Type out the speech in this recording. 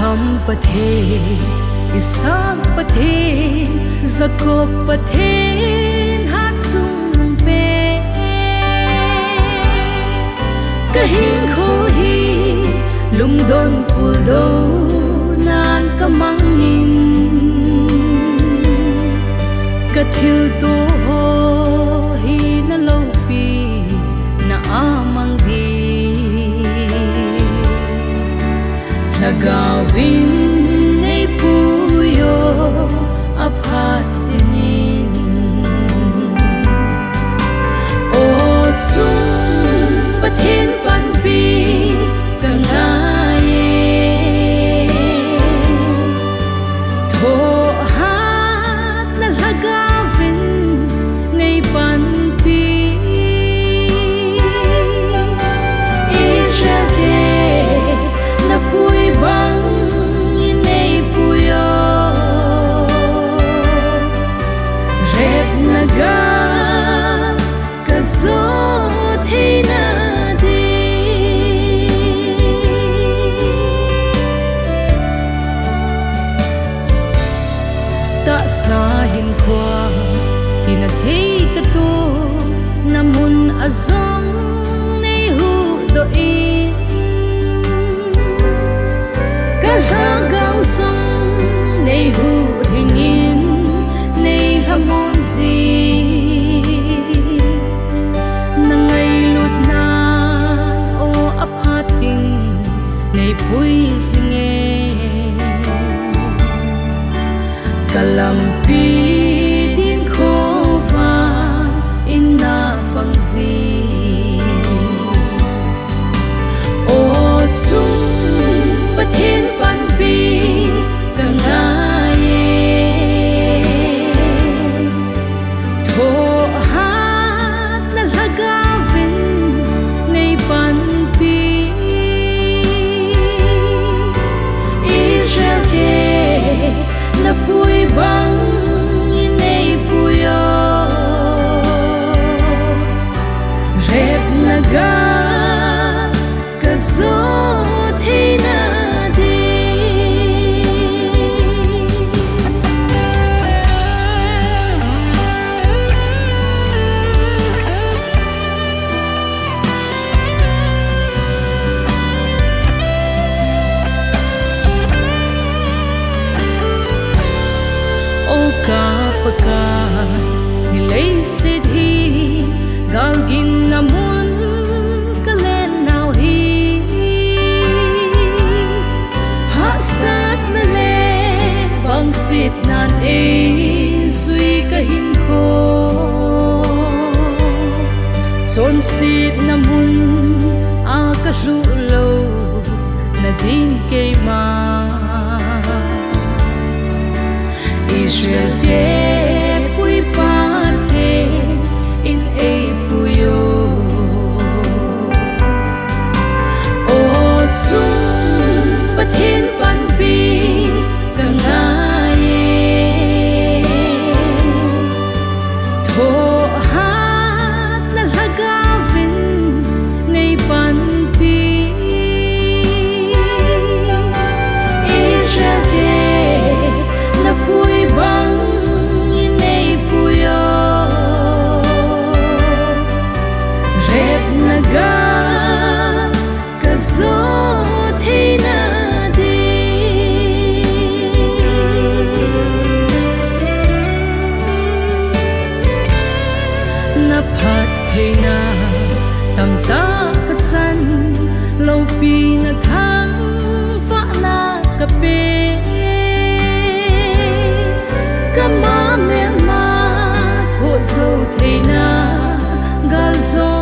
Abraham pathe, Isaac pathe, Jacob pathe, hát sung pe. Kahin kho hi, lung don pul do, nan kamangin. Kathil to ho hi na lâu pi na amang di. Nagawin ay puyo apat inin. Ot sung pathin panpi kangaye. Tho hat na lagawin ngay panpi. Israel de na puy bang inay puyo. Rep naga kazot hey na di. Ta sahin kwa hinat hey kato namun azong nay hu doin. Kalhagaw song nay hu hingin nay hamon si. Nangaylut na o apating nay puy singin. Kalampi din khova ina pangsi. Ot sung pathin panpi kangaye. Tho hat na lagawin ngay panpi. Israel de na puy bang inay puyo. Rep naga kazot hey na di. O kapaka hilay sidhi galgin namun kalenaw hi. Hasat na le bangsit nan e sui kahin ko. Son sit namun akarulo na din kay ma. Israel de puy pathe in ay puyo. Ot sung pathin panpi kangaye. Tho hat na lagawin ngay panpi. Israel de na puy bang inay puyo. Rep naga kazot hey na di. Naphat hey na tamta katsan lâu pi na thang fa na kape. Kama me ma tho zo thei na gal zo